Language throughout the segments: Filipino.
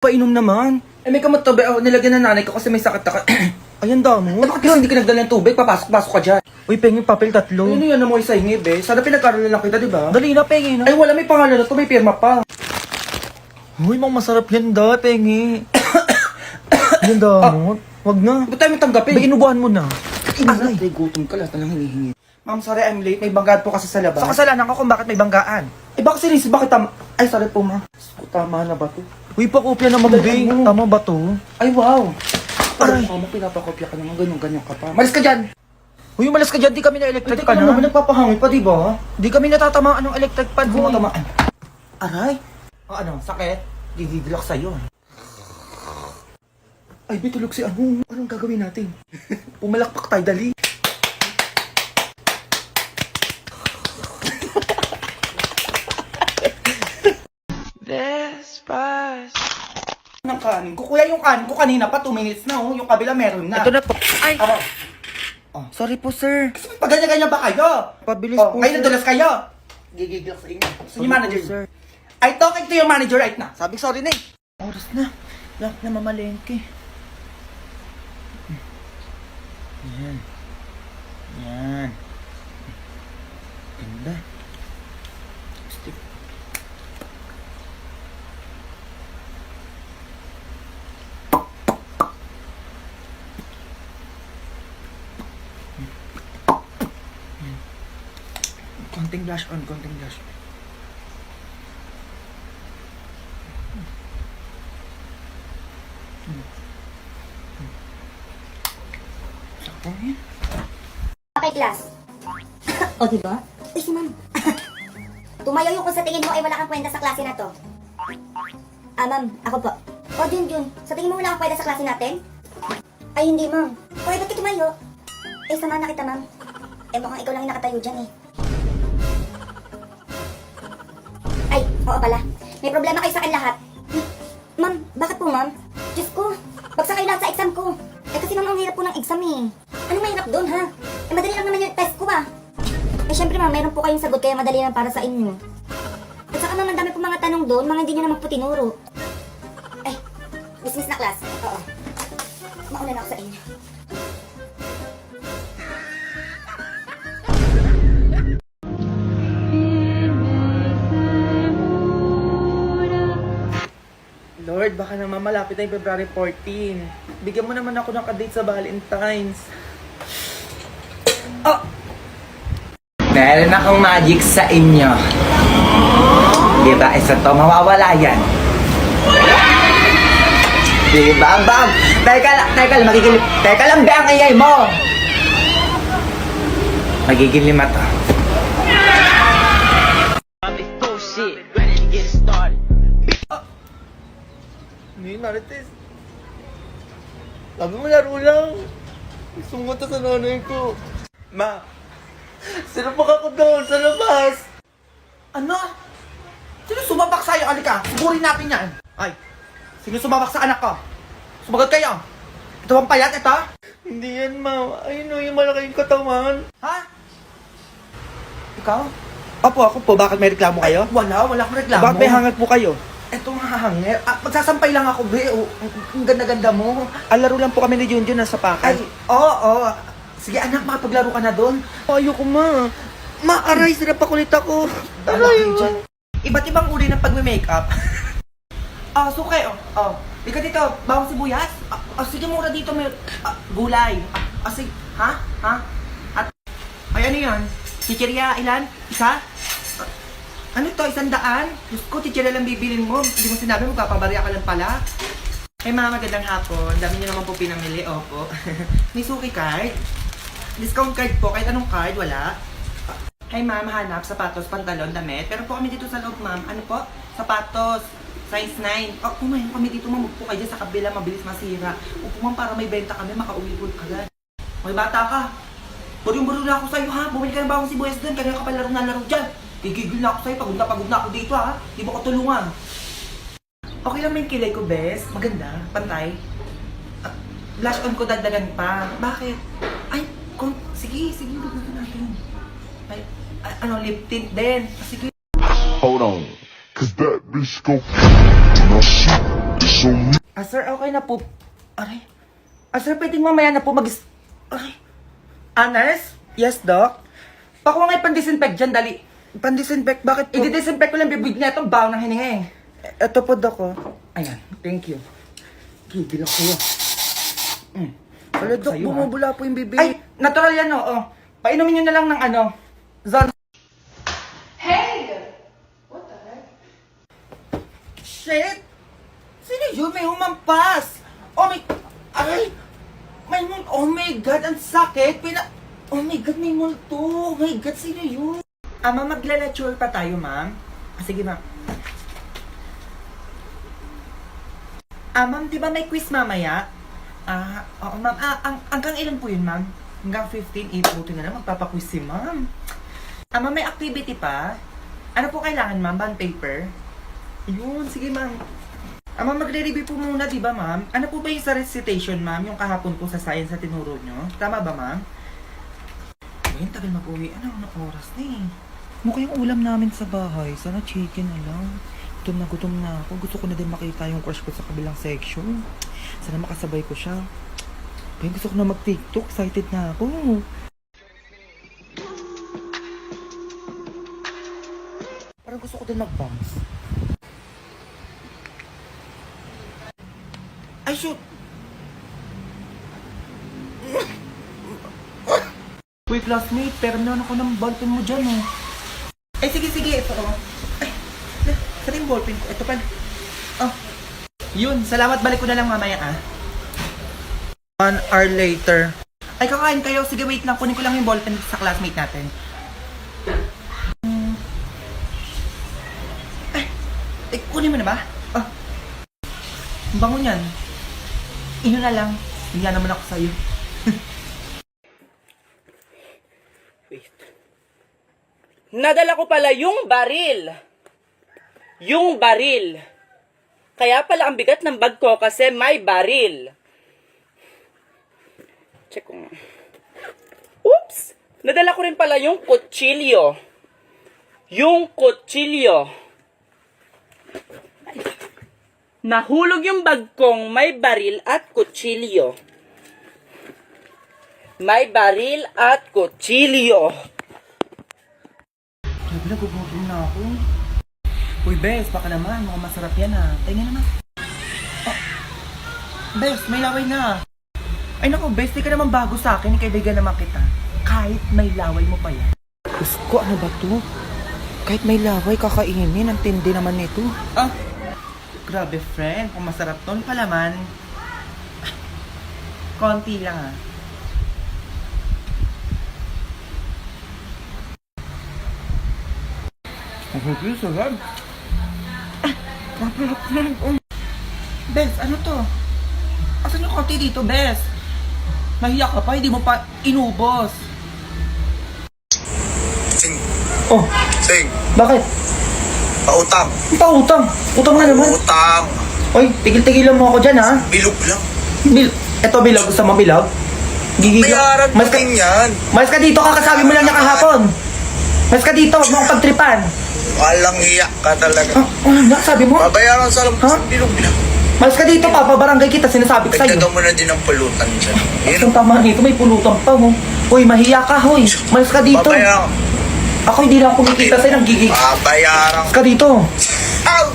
Painom naman. Eh, may kamot tubig. Nilagyan ng nanay ko kasi may sakit ako. Ayan damo. Bakit kasi hindi ka nagdala ng tubig? Papasok-pasok ka dyan. Uy, pengin papel 3. Ano yan na mo isa hingib eh? Sana pinag-aralan lang kita, di ba? Dali na, pengin. Ay, wala, may pangalan na to. May pirma pa. Uy, mang masarap yan da, pengi. Yan damo. Wag na. Ba't tayo matanggapin? Ba, inubuhan mo na. Ay, gutom ka lahat na lang hinihingi. Ma'am, sorry, I'm late. May banggaan po kasi sa labas. Sa kasalanan ko kung bakit may banggaan. Eh, bakit si bakit tama? Ay, sorry po, ma. Tama na ba to? Uy, pakopya naman, Bing. Tama ba to? Ay, wow. Ay, mama, pinapakopya ka naman. Ganyan ka pa. Malis ka dyan! Uy, malis ka dyan. Di kami na-electric pa na. Naman nagpapahangin pa, di ba? Di kami natatamaan ng electric pan. Di matamaan. Aray? Ano, sakit? Gigigil ako sa'yo. Ay, bitulog si ano. Anong gagawin natin? Pumalakpak tayo, dali. Ng kanin ko. Kuya, yung kanin ko kanina pa 2 minutes na, oh. Yung kabila meron na. Ito na po. Ay! Oh, sorry po, sir. Kasi pagganyan-ganyan ba kayo? Pabilis po, ngayon nadulas kayo. Gigigil sa inyo. So, yung manager, sir. I talking to your manager right now. Sabi, sorry na eh. Oras na. Lahat na mamalengke. Yan. Yan. Ganda. Stick. Konting blush on, konting blush on. Sakto yan. Okay, class. O, diba? Eh, si ma'am. Tumayo yung kung sa tingin mo ay wala kang kwenta sa klase na to. Ah, ma'am, ako po. O, Junjun, sa tingin mo wala kang kwenta sa klase natin? Ay, hindi, ma'am. O, ba't ka tumayo? Eh, sama na kita, ma'am. Eh, mukhang ikaw lang yung nakatayo dyan, eh. Ay, oo pala. May problema kayo sa akin lahat. Ma'am, bakit po, ma'am? Diyos ko, bagsak kayo lahat sa exam ko. Eh, kasi ma'am, ang hirap po ng exam, eh. Anong mahirap doon, ha? Eh, madali lang naman yung test ko, ah. Eh, syempre, ma'am, meron po kayong sagot kaya madali lang para sa inyo. At saka, ma'am, ang dami po mga tanong doon, mga hindi nyo naman po tinuro. Ay, dismiss na class. Oo. Mauna na ako sa inyo. Lord, baka naman malapit na yung February 14. Bigyan mo naman ako ng kadate sa Valentine's. Oh! Meron akong magic sa inyo. Diba? Isa to, mawawala yan. Diba, bang? Teka lang, magiging... Teka lang, be, ang iyay mo! Magiging 5 to. Hindi, Marites. Sabi mo, laro lang. Sumunta sa nanay ko. Ma, sinapak ako doon sa labas. Ano? Sino sumabak sa'yo? Alika, suburin natin yan. Ay, sino sumabak sa anak ko? Sumagot kayo. Ito bang payat, ito? Hindi yan, ma. Ayun o, yung malaking katawan. Ha? Ikaw? Opo, ako po. Bakit may reklamo kayo? Wala akong reklamo. Bakit may hangat po kayo? Eto nga hangir. Magsasampay lang ako, be. Ang ganda-ganda mo. Laro lang po kami ni Junjun nasa pakan. Ay, oo. Sige, anak, makapaglaro ka na doon. Ayoko, ma. Ma, aray, sinapakulit ako. Aray, iba't ibang uri ng pagme-makeup. Suke, Ika dito, bawang sibuyas. Sige, mura dito, may gulay. Sige, ha? At, ay, ano yan? Chichirya, ilan? Isa? Ano to? 100? Diyos ko, chichirya lang bibilin mo. Hindi mo sinabi mo, papabarya ka lang pala. Ay, mga magandang hapon. Dami niyo naman po pinamili, opo. May suki card. Discount card po, kahit anong card, wala. Hi ma'am, hanap, sapatos, pantalon, damit. Pero po kami dito sa loob, ma'am. Ano po? Sapatos, size 9. Kumain kami dito, ma'am. Upo kayo sa kabila, mabilis masira. Upo, ma'am, para may benta kami, makauwi po agad. May bata ka. Buro na ako sa'yo, ha? Bumili ka ng bawang sibuyas doon. Kanina ka pa laro dyan. Gigigil na ako sa'yo. Pagod na ako dito, ha? Di mo ko tulungan. Okay lang may kilay ko, bes. Maganda. Pantay. Blush on ko dagdagan pa. Bakit? Ay, sige, dagdagan natin. Ay, lip tint din. Sige. Hold on. Cause that bitch go and I shoot it's on me. Sir, okay na po. Aray. Sir, pwedeng mamaya na po Aray. Nurse? Yes, doc? Pakuha nga pan-disinfect dyan, dali. Pan-disinfect? Bakit po? I-disinfect ko lang bibig na itong baho ng hininga eh. Ito po, doc, oh. Ayan, thank you. Gigil ako yun. Wala, Dok, Sa'yo, bumubula po yung bibig. Ay, natural yan, oh. Painumin nyo na lang ng Zon. Hey! What the heck? Shit! Sino yun? May humampas! Oh my... Aray! Oh my God, ang sakit! Oh my God, may multo! Oh my God, sino yun? Ma'am, maglalature pa tayo, ma'am. Sige, ma'am. Ma'am, di ba may quiz mamaya? Oo, ma'am. Hanggang ilan po yun, ma'am? Hanggang 15, 8, buti na lang magpapaquiz si ma'am. Ma'am, may activity pa? Ano po kailangan, ma'am? Bond paper? Yun, sige, ma'am. Ma'am, magre-review po muna, di ba, ma'am? Ano po ba yung sa recitation, ma'am? Yung kahapon po sa science na tinuro nyo? Tama ba, ma'am? Ayun, tagal mag-uwi. Anong oras na eh? Mukha yung ulam namin sa bahay. Sana chicken na lang. Gutom na ako. Gusto ko na din makita yung crush ko sa kabilang section. Sana makasabay ko siya. Pero gusto ko na mag-TikTok. Excited na ako. Parang gusto ko din mag-bounce. Ay, shoot! Wait, classmate, pero meron ako ng ballpen mo dyan, oh. Ay, sige, ito, oh. Ay, saan yung ballpen ko? Ito pala. Oh. Yun, salamat, balik ko na lang mamaya, 1 hour later. Ay, kakain kayo. Sige, wait lang. Kunin ko lang yung ballpen sa classmate natin. Ay, kunin mo na ba? Ah. Ang bango niyan. Inyo na lang. Hiya naman ako sa'yo. Wait. Nadala ko pala yung baril. Yung baril. Kaya pala ang bigat ng bag ko kasi may baril. Check ko nga. Oops! Nadala ko rin pala yung kutsilyo. Yung kutsilyo. Nahulog yung bag kong may baril at kutsilyo. May baril at kutsilyo. Grabe na, gugutom na ako. Uy, Bes, baka naman. Mukhang masarap yan, Tingnan naman. Oh. Bes, may laway na. Ay naku, Bes, di ka naman bago sa akin. Kaibigan naman kita. Kahit may laway mo pa yan. Diyos ko, ano ba to? Kahit may laway, kakainin. Ang tindi naman nito. Grabe, friend. Kung masarap ton palaman. Konti lang, Ang sarap. Bes, ano to? Asan yung konti dito, Bes? Mahiya ka pa, hindi mo pa inubos. Sing, Oh, sing, bakit? pautang, Utang. Utang na naman. utang, Oy, tigil-tigilan mo ako dyan, bilog lang. Eto bilog, gusto mo bilog? Gigigil. Bayaran mo din yan. Mas ka dito, kakasabi mo lang niya kahapon. Mas ka dito, huwag mo akong pagtripan. Walang hiya ka talaga. Sabi mo? Babayaran sa alam Ha? bilog lang. Mas ka dito, papabarangay kita, sinasabi ko sa'yo. Dagdagan mo na din ang pulutan dyan. Ang tama nito, may pulutan pa, ho. Uy, mahiya ka, hoy. Mas ka dito. Babayaran. Ako hindi lang kumikita sa'yo ng gigig. Babayaran. Mas ka dito. Ow!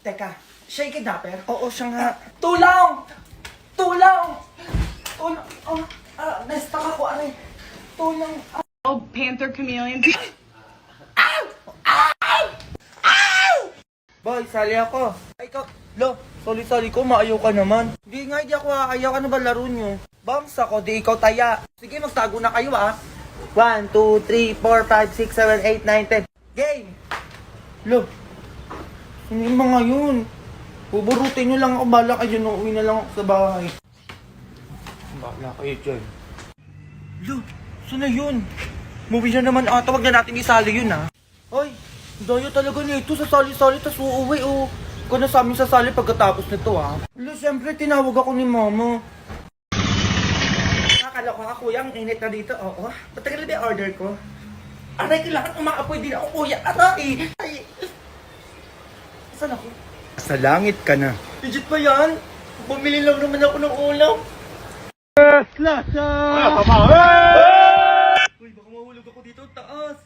Teka, shake it dapper. Oo, siya nga. Tulong! Tulong! Tulong! Na-stuck ako, aray. Tulong! Oh, Panther Chameleon. Boy, sali ako. Ay, ikaw, sali ko, maayaw ka naman. Di nga, di ako aayaw. Ano ba laro nyo? Bounce ako, di ikaw taya. Sige, magtago na kayo, 1, 2, 3, 4, 5, 6, 7, 8, 9, 10. Game! Lo, ano yung mga yun? Buburutin nyo lang ako, bala kayo nung uwi na lang ako sa bahay. Bala kayo dyan. Lo, saan na yun? Movie na naman ata, wag na natin isali yun, Hoy, daya talaga nito, sasali-sali, tas uuwi, Ikaw na sa amin sasali pagkatapos nito, Lo, siyempre, tinawag ako ni mama. Kala ko nga kuya, ang init na dito. Oo. Matagal na ba yung order ko? Aray, kailangan umaapoy din ako kuya. Aray! Ay! Saan ako? Sa langit ka na. Legit ba yan? Bumili lang naman ako ng ulam. Uy, baka mahulog ako dito. Taas.